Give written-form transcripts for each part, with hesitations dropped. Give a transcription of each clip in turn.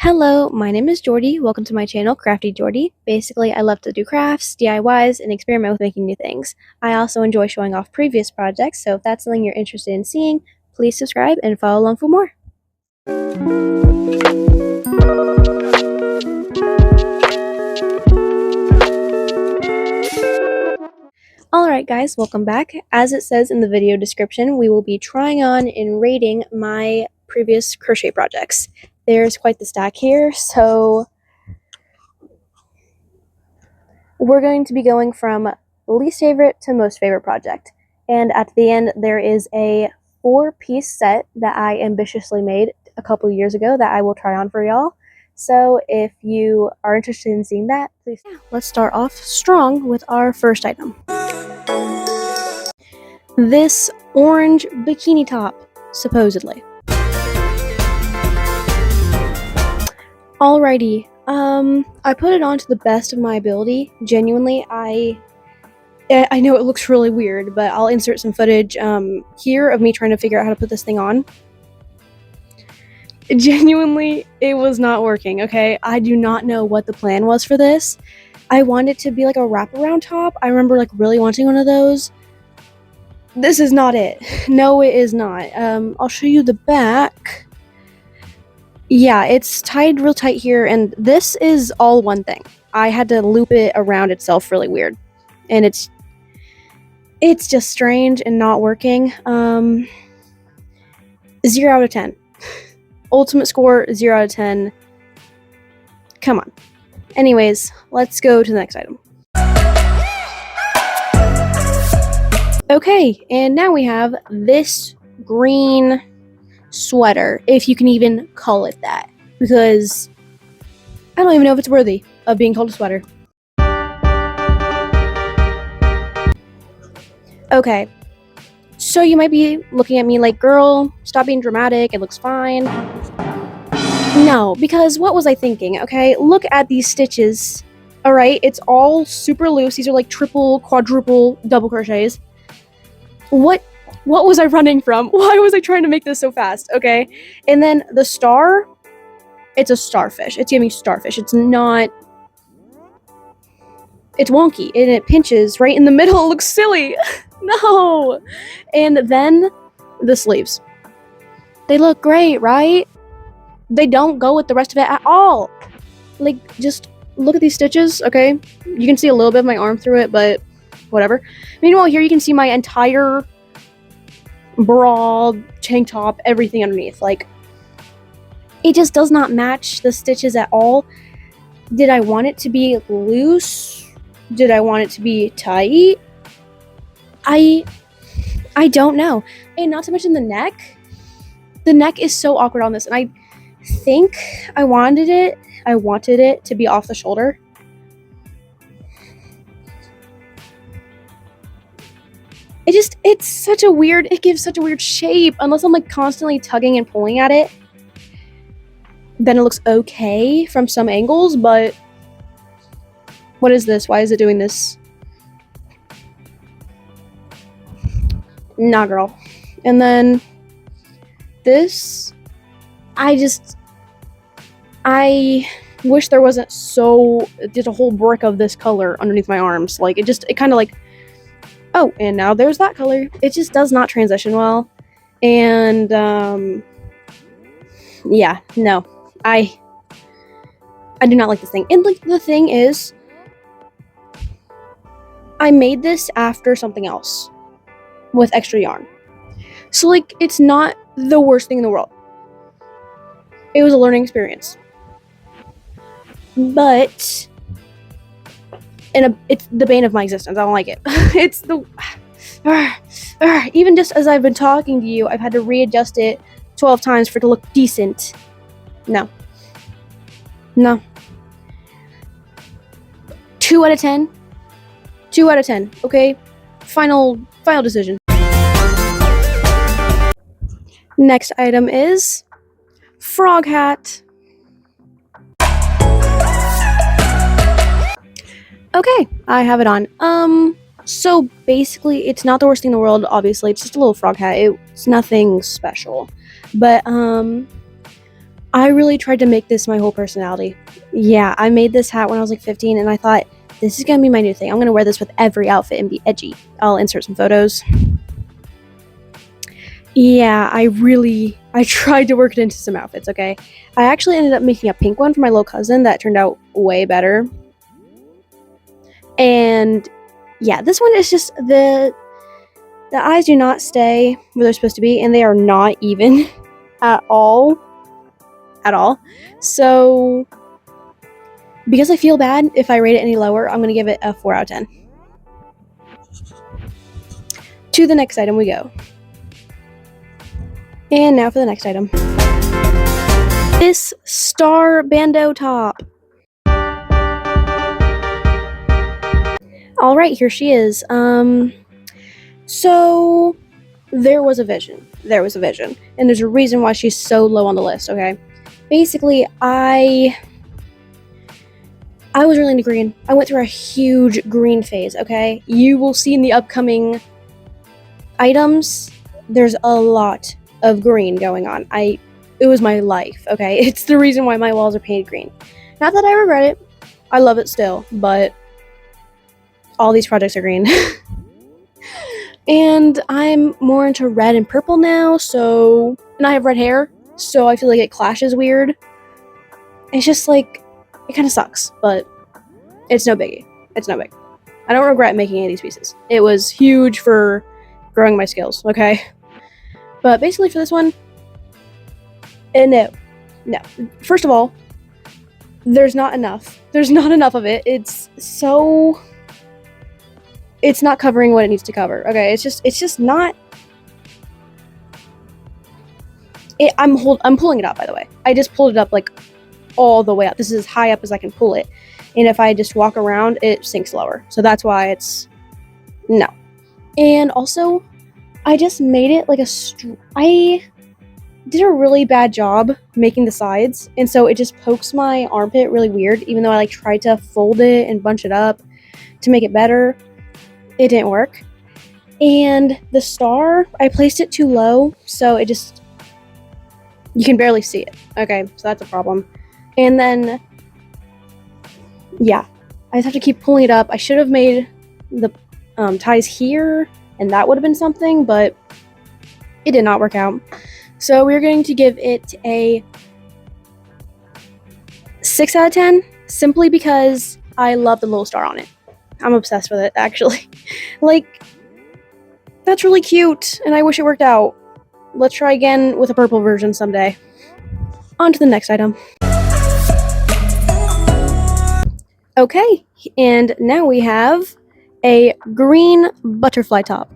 Hello, my name is Jordy. Welcome to my channel, Crafty Jordy. Basically, I love to do crafts, DIYs, and experiment with making new things. I also enjoy showing off previous projects, so if that's something you're interested in seeing, please subscribe and follow along for more. Alright guys, welcome back. As it says in the video description, we will be trying on and rating my previous crochet projects. There's quite the stack here, so we're going to be going from least favorite to most favorite project. And at the end, there is a 4-piece set that I ambitiously made a couple years ago that I will try on for y'all. So if you are interested in seeing that, please. Let's start off strong with our first item. This orange bikini top, supposedly. Alrighty, I put it on to the best of my ability. Genuinely, I know it looks really weird, but I'll insert some footage here of me trying to figure out how to put this thing on. Genuinely, it was not working, okay? I do not know what the plan was for this. I wanted it to be like a wraparound top. I remember like really wanting one of those. This is not it. No, it is not. I'll show you the back. Yeah, it's tied real tight here, and this is all one thing. I had to loop it around itself really weird, and it's just strange and not working. 0 out of 10. Ultimate score, 0 out of 10. Come on. Anyways, let's go to the next item. Okay, and now we have this green sweater, if you can even call it that, because I don't even know if it's worthy of being called a sweater. Okay, so you might be looking at me like, girl, stop being dramatic, it looks fine. No, because what was I thinking? Okay, look at these stitches. Alright, it's all super loose. These are like triple, quadruple, double crochets. What was I running from? Why was I trying to make this so fast? Okay. And then the star, it's a starfish. It's giving starfish. It's not... It's wonky, and it pinches right in the middle. It looks silly. No! And then the sleeves. They look great, right? They don't go with the rest of it at all. Like, just look at these stitches, okay? You can see a little bit of my arm through it, but whatever. Meanwhile, here you can see my entire bra, tank top, everything underneath. Like, it just does not match the stitches at all. Did I want it to be loose? Did I want it to be tight? I don't know. And not to mention the neck. The neck is so awkward on this, and I think I wanted it to be off the shoulder. It's such a weird, it gives such a weird shape. Unless I'm like constantly tugging and pulling at it, then it looks okay from some angles, but what is this? Why is it doing this? Nah, girl. And then this, I wish there wasn't just a whole brick of this color underneath my arms. Like, it kind of like, oh, and now there's that color. It just does not transition well. And, yeah, no. I do not like this thing. And, like, the thing is, I made this after something else with extra yarn. So, like, it's not the worst thing in the world. It was a learning experience. But... it's the bane of my existence. I don't like it. It's the... even just as I've been talking to you, I've had to readjust it 12 times for it to look decent. No. No. 2 out of 10. 2 out of 10. Okay? Final decision. Next item is... frog hat. Okay, I have it on. So basically, it's not the worst thing in the world, obviously. It's just a little frog hat. It's nothing special. But, I really tried to make this my whole personality. Yeah, I made this hat when I was like 15, and I thought, this is gonna be my new thing. I'm gonna wear this with every outfit and be edgy. I'll insert some photos. Yeah, I tried to work it into some outfits, okay? I actually ended up making a pink one for my little cousin that turned out way better. And yeah, this one is just the eyes do not stay where they're supposed to be, and they are not even at all. At all. So because I feel bad if I rate it any lower, I'm gonna give it a 4 out of 10. To the next item we go. And now for the next item. This star bandeau top. Alright, here she is. So there was a vision. And there's a reason why she's so low on the list, okay? Basically, I was really into green. I went through a huge green phase, okay? You will see in the upcoming items, there's a lot of green going on. It was my life, okay? It's the reason why my walls are painted green. Not that I regret it. I love it still, but all these projects are green. And I'm more into red and purple now, and I have red hair, so I feel like it clashes weird. It's just like, it kind of sucks, but it's no biggie. It's no big. I don't regret making any of these pieces. It was huge for growing my skills, okay? But basically for this one, no. First of all, there's not enough. There's not enough of it. It's not covering what it needs to cover. Okay, it's just not. I'm pulling it up, by the way. I just pulled it up like all the way up. This is as high up as I can pull it. And if I just walk around, it sinks lower. So that's why it's no. And also, I just made it like I did a really bad job making the sides, and so it just pokes my armpit really weird, even though I like tried to fold it and bunch it up to make it better. It didn't work. And the star, I placed it too low, so it just, you can barely see it. Okay, so that's a problem. And then, yeah, I just have to keep pulling it up. I should have made the ties here, and that would have been something, but it did not work out. So we're going to give it a 6 out of 10, simply because I love the little star on it. I'm obsessed with it, actually. Like, that's really cute, and I wish it worked out. Let's try again with a purple version someday. On to the next item. Okay, and now we have a green butterfly top.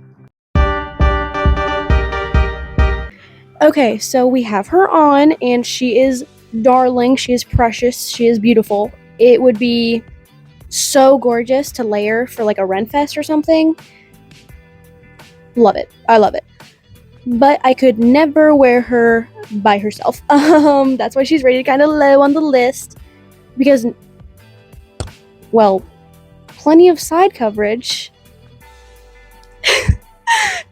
Okay, so we have her on, and she is darling, she is precious, she is beautiful. It would be so gorgeous to layer for like a Renfest or something. Love it. I love it. But I could never wear her by herself. That's why she's rated kind of low on the list. Because, well, plenty of side coverage.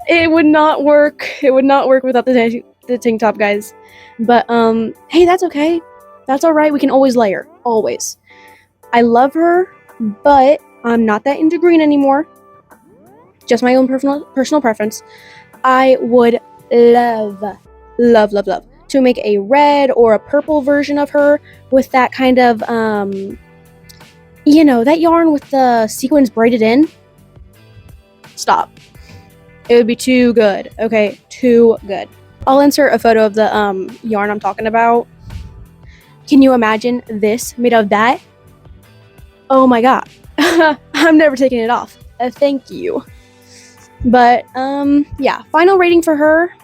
It would not work. It would not work without the tank top, guys. But, hey, that's okay. That's alright. We can always layer. Always. I love her, but I'm not that into green anymore. Just my own personal preference. I would love to make a red or a purple version of her with that kind of, you know, that yarn with the sequins braided in. Stop. It would be too good. Okay, too good. I'll insert a photo of the yarn I'm talking about. Can you imagine this made of that? Oh my god. I'm never taking it off. Thank you. But, yeah. Final rating for her.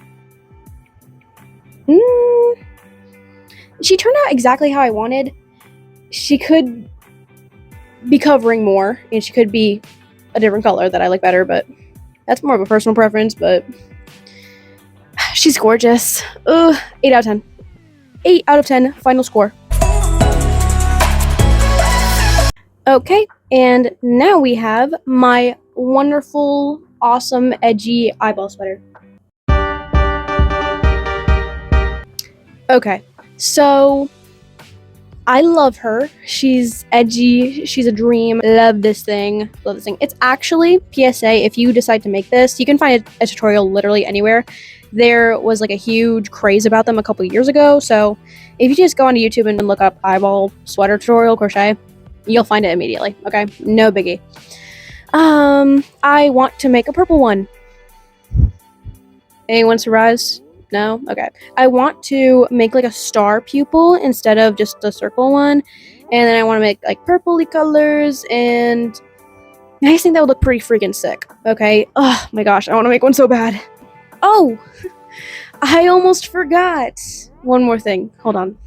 She turned out exactly how I wanted. She could be covering more, and she could be a different color that I like better, but that's more of a personal preference, but she's gorgeous. 8 out of 10. 8 out of 10, final score. Okay, and now we have my wonderful, awesome, edgy eyeball sweater. Okay, So I love her. She's edgy. She's a dream. Love this thing. Love this thing. It's actually, PSA, if you decide to make this, you can find a tutorial literally anywhere. There was like a huge craze about them a couple years ago. So if you just go onto YouTube and look up eyeball sweater tutorial crochet, you'll find it immediately. Okay, no biggie. I want to make a purple one. Anyone surprised? No? Okay. I want to make like a star pupil instead of just a circle one. And then I want to make like purpley colors, and I just think that would look pretty freaking sick. Okay. Oh my gosh, I want to make one so bad. Oh, I almost forgot. One more thing. Hold on.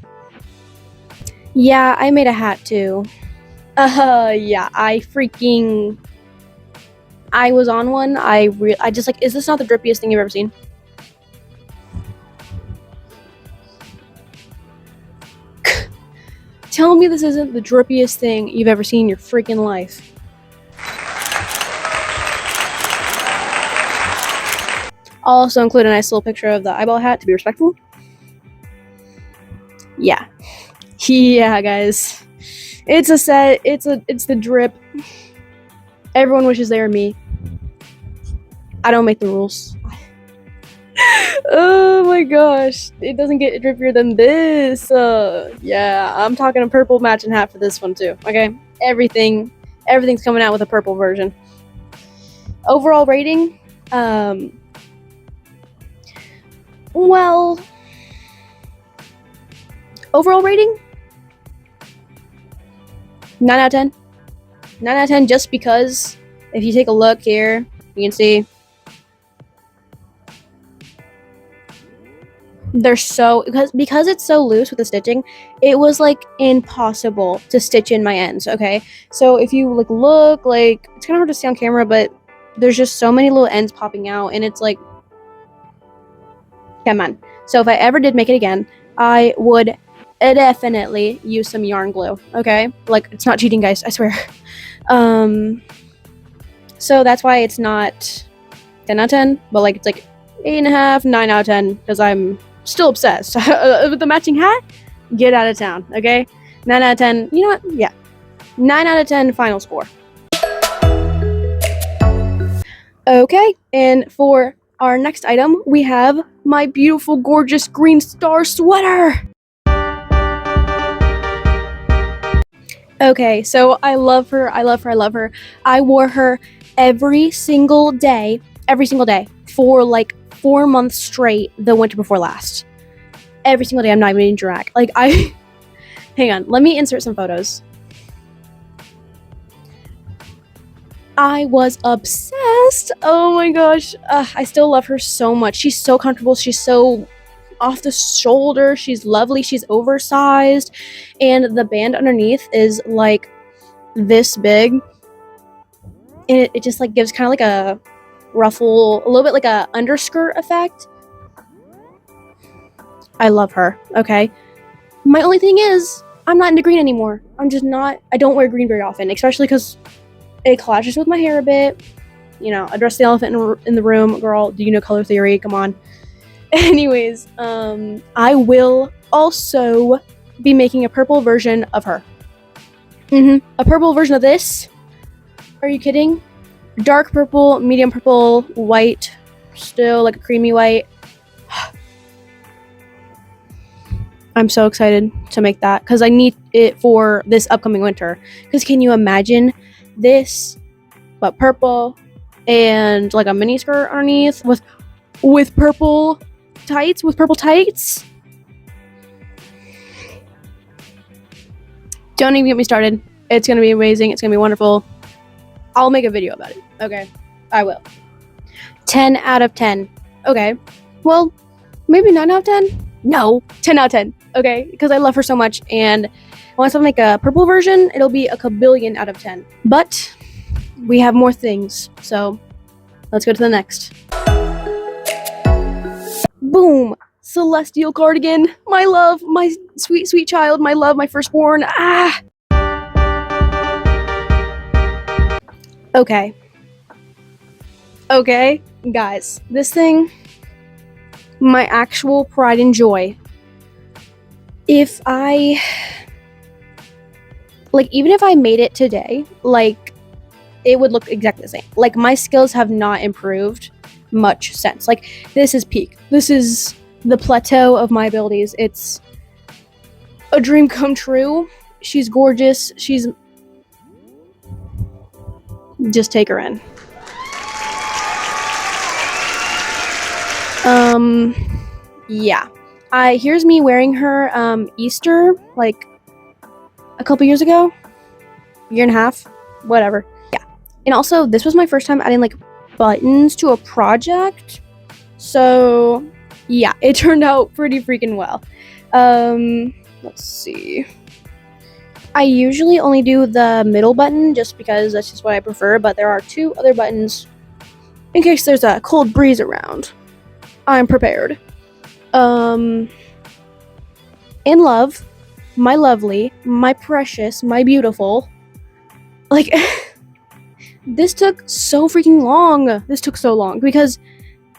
Yeah, I made a hat too. Yeah, I was on one. I just like, is this not the drippiest thing you've ever seen? Tell me this isn't the drippiest thing you've ever seen in your freaking life. I'll also include a nice little picture of the eyeball hat to be respectful. Yeah. Yeah, guys. It's a set. It's the drip. Everyone wishes they were me. I don't make the rules. Oh my gosh. It doesn't get drippier than this. Yeah, I'm talking a purple matching hat for this one too. Okay? Everything's coming out with a purple version. Overall rating, well, overall rating, 9 out of 10. 9 out of 10 just because if you take a look here, you can see they're so, because it's so loose with the stitching, it was like impossible to stitch in my ends. Okay, so if you like look, like it's kind of hard to see on camera, but there's just so many little ends popping out, and it's like, come on. So if I ever did make it again, I would definitely use some yarn glue. Okay, like it's not cheating, guys, I swear. So that's why it's not 10 out of 10, but like it's like 8.5, 9 out of 10, because I'm still obsessed with the matching hat. Get out of town. Okay, 9 out of 10. You know what? Yeah, 9 out of 10 final score. Okay, and for our next item, we have my beautiful, gorgeous green star sweater. Okay, so I love her. I love her. I love her. I wore her every single day for like 4 months straight the winter before last. Every single day. I'm not even in drag. Like, hang on, let me insert some photos. I was obsessed. Oh my gosh. I still love her so much. She's so comfortable. She's so off the shoulder. She's lovely. She's oversized. And the band underneath is like this big. And it just like gives kind of like a ruffle, a little bit like a underskirt effect. I love her. Okay. My only thing is, I'm not into green anymore. I'm just not. I don't wear green very often, especially because it clashes with my hair a bit. You know, address the elephant in the room, girl. Do you know color theory? Come on. Anyways, I will also be making a purple version of her. A purple version of this. Are you kidding? Dark purple, medium purple, white, still like a creamy white. I'm so excited to make that because I need it for this upcoming winter. Because can you imagine this, but purple and like a mini skirt underneath with purple tights? Don't even get me started. It's gonna be amazing. It's gonna be wonderful. I'll make a video about it. Okay, I will. 10 out of 10. Okay, well, maybe 9 out of 10. No, 10 out of 10. Okay, because I love her so much, and once I make a purple version, it'll be a kabillion out of 10. But we have more things, so let's go to the next. Boom! Celestial cardigan. My love, my sweet, sweet child, my love, my firstborn. Ah! Okay. Okay, guys, this thing, my actual pride and joy. if I, like, even if I made it today, like, it would look exactly the same. Like, my skills have not improved much since. Like, this is peak. This is the plateau of my abilities. It's a dream come true. She's gorgeous. She's... Just take her in. Yeah. Here's me wearing her, Easter, like, a couple years ago. Year and a half. Whatever. Yeah. And also, this was my first time adding, like, buttons to a project. So, yeah, it turned out pretty freaking well. Let's see. I usually only do the middle button just because that's just what I prefer, but there are 2 other buttons in case there's a cold breeze around. I'm prepared. In love, my lovely, my precious, my beautiful. Like, this took so freaking long. This took so long because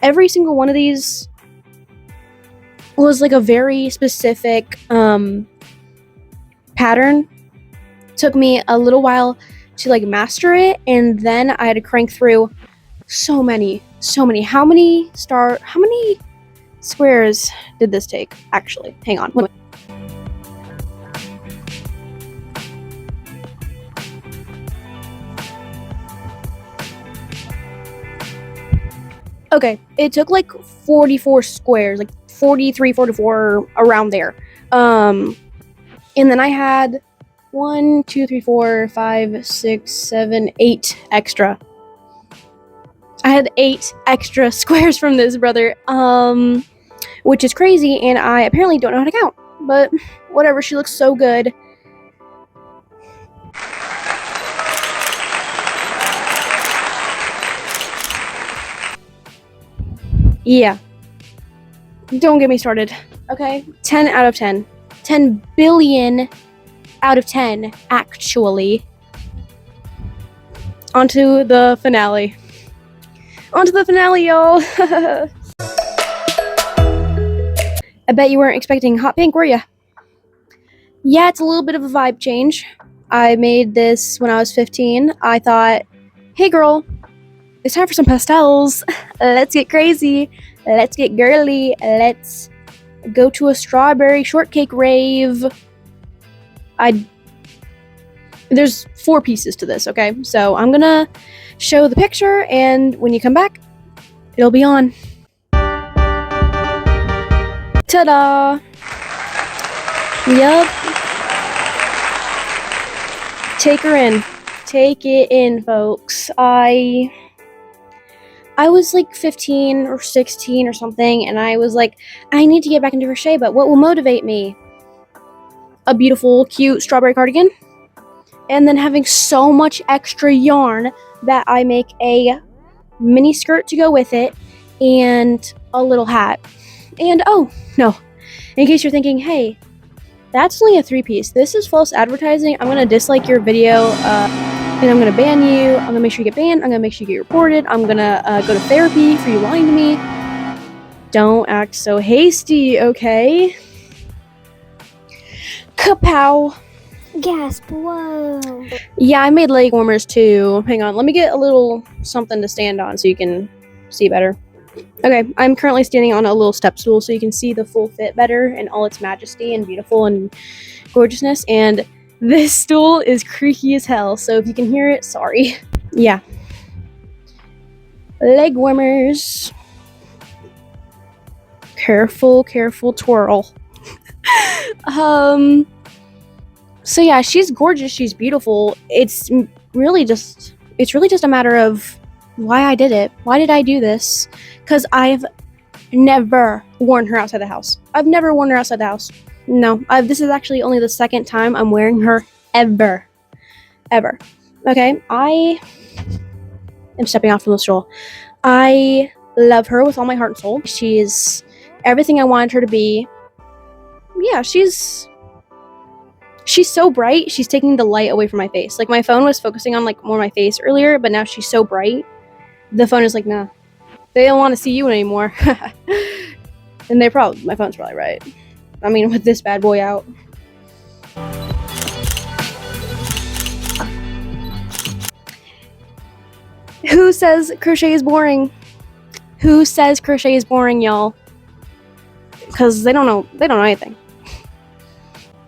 every single one of these was like a very specific pattern. Took me a little while to like master it, and then I had to crank through so many. How many squares did this take? Actually, hang on. Okay, it took like 44 squares, like 43, 44, around there. And then I had 1, 2, 3, 4, 5, 6, 7, 8 extra. I had 8 extra squares from this, brother. Which is crazy, and I apparently don't know how to count. But whatever, she looks so good. Yeah. Don't get me started. Okay? 10 out of 10. 10 billion out of 10, actually. Onto the finale. Onto the finale, y'all. I bet you weren't expecting hot pink, were ya? Yeah, it's a little bit of a vibe change. I made this when I was 15. I thought, hey girl, it's time for some pastels. Let's get crazy. Let's get girly. Let's go to a strawberry shortcake rave. There's 4 pieces to this, okay? So I'm gonna show the picture, and when you come back, it'll be on. Ta-da! Yup. Take her in. Take it in, folks. I was like 15 or 16 or something, and I was like, I need to get back into crochet, but what will motivate me? A beautiful, cute strawberry cardigan, and then having so much extra yarn that I make a mini skirt to go with it, and a little hat. And oh, no, in case you're thinking, hey, that's only a 3-piece. This is false advertising. I'm gonna dislike your video, and I'm gonna ban you. I'm gonna make sure you get banned. I'm gonna make sure you get reported. I'm gonna go to therapy for you lying to me. Don't act so hasty, okay? Kapow. Gasp, whoa. Yeah, I made leg warmers too. Hang on, let me get a little something to stand on so you can see better. Okay, I'm currently standing on a little step stool so you can see the full fit better and all its majesty and beautiful and gorgeousness. And this stool is creaky as hell, so if you can hear it, sorry. Yeah. Leg warmers. Careful twirl. So yeah, she's gorgeous, she's beautiful. It's really just a matter of why I did it. Why did I do this? Because I've never worn her outside the house. I've never worn her outside the house. No, this is actually only the 2nd time I'm wearing her ever. Okay, I am stepping off from the stool. I love her with all my heart and soul. She's everything I wanted her to be. Yeah, she's so bright. She's taking the light away from my face. Like, my phone was focusing on like more my face earlier, but now she's so bright. The phone is like, nah, they don't want to see you anymore. And my phone's probably right. I mean, with this bad boy out. Who says crochet is boring? Who says crochet is boring, y'all? Because they don't know anything.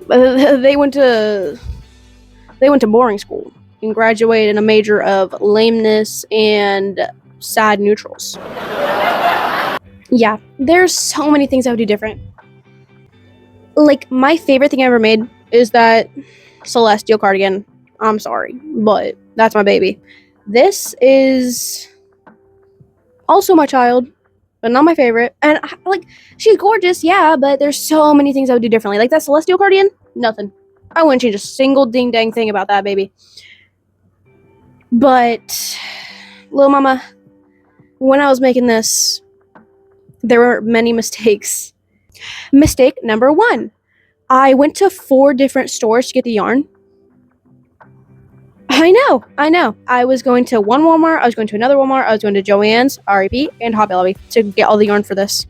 They went to boring school and graduated in a major of lameness and sad neutrals. Yeah, there's so many things I would do different. Like, my favorite thing I ever made is that celestial cardigan. I'm sorry, but that's my baby. This is also my child, but not my favorite. And like, she's gorgeous, yeah, but there's so many things I would do differently. Like that celestial cardigan, nothing. I wouldn't change a single ding dang thing about that baby. But little mama, when I was making this, there were many mistakes. Mistake number 1. I went to 4 different stores to get the yarn. I know. I was going to one Walmart, I was going to another Walmart, I was going to Joann's, R.E.P., and Hobby Lobby to get all the yarn for this.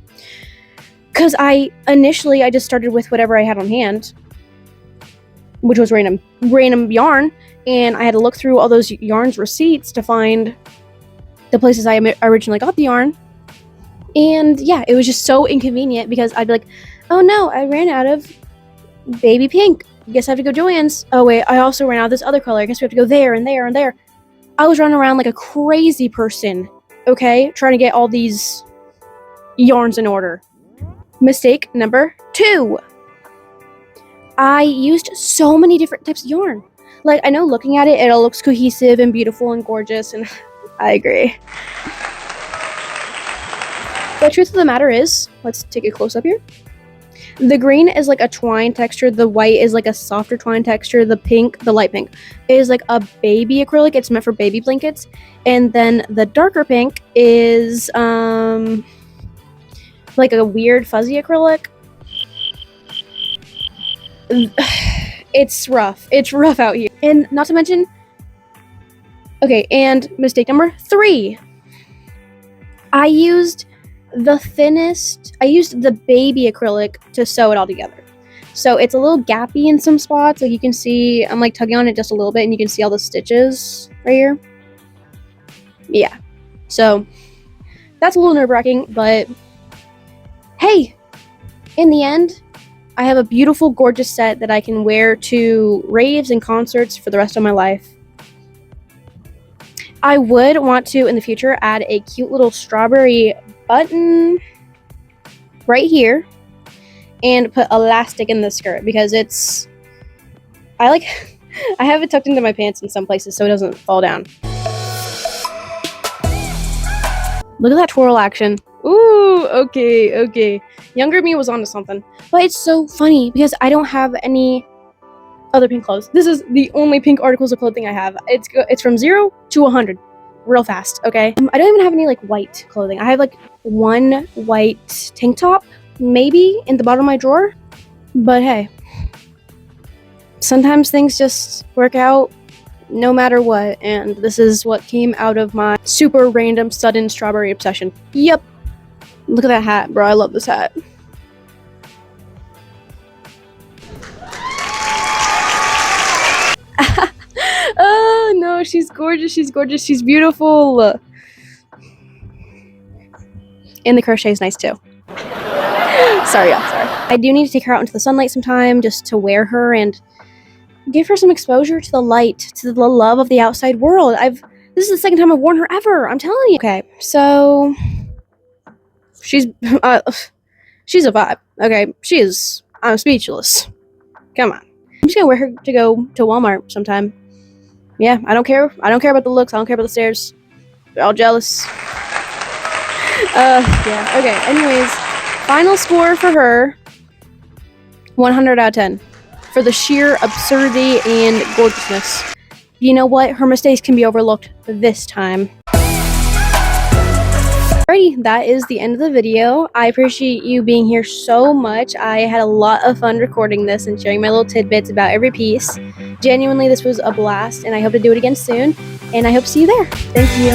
Because initially I just started with whatever I had on hand, which was random yarn, and I had to look through all those yarns receipts to find the places I originally got the yarn. And yeah, it was just so inconvenient because I'd be like, oh no, I ran out of baby pink. Guess I have to go Joann's. Oh wait, I also ran out of this other color. I guess we have to go there and there and there. I was running around like a crazy person, okay? Trying to get all these yarns in order. Mistake number 2. I used so many different types of yarn. Like, I know looking at it, it all looks cohesive and beautiful and gorgeous, and I agree. The truth of the matter is, let's take a close up here. The green is like a twine texture, the white is like a softer twine texture, the light pink, is like a baby acrylic. It's meant for baby blankets. And then the darker pink is like a weird fuzzy acrylic. It's rough. It's rough out here. And not to mention, okay, and mistake number 3. I used the baby acrylic to sew it all together. So it's a little gappy in some spots. Like you can see, I'm like tugging on it just a little bit and you can see all the stitches right here. Yeah. So that's a little nerve-wracking, but hey, in the end, I have a beautiful, gorgeous set that I can wear to raves and concerts for the rest of my life. I would want to, in the future, add a cute little strawberry button right here and put elastic in the skirt because I have it tucked into my pants in some places so it doesn't fall down. Look at that twirl action. Ooh, okay. Younger me was onto something. But it's so funny because I don't have any other pink clothes. This is the only pink articles of clothing I have. It's from 0 to 100 real fast, okay? I don't even have any like white clothing. I have like one white tank top maybe in the bottom of my drawer, but hey, sometimes things just work out no matter what, and this is what came out of my super random sudden strawberry obsession. Yep. Look at that hat, bro. I love this hat. Oh no, she's gorgeous, she's beautiful. And the crochet is nice too. Sorry, y'all, sorry. I do need to take her out into the sunlight sometime just to wear her and give her some exposure to the light, to the love of the outside world. This is the second time I've worn her ever, I'm telling you. Okay, so she's a vibe. Okay, I'm speechless. Come on. I'm just gonna wear her to go to Walmart sometime. Yeah, I don't care about the looks, I don't care about the stares. They're all jealous. Yeah, okay, anyways, final score for her, 100 out of 10. For the sheer absurdity and gorgeousness. You know what? Her mistakes can be overlooked this time. Alrighty, that is the end of the video. I appreciate you being here so much. I had a lot of fun recording this and sharing my little tidbits about every piece. Genuinely, this was a blast, and I hope to do it again soon, and I hope to see you there. Thank you.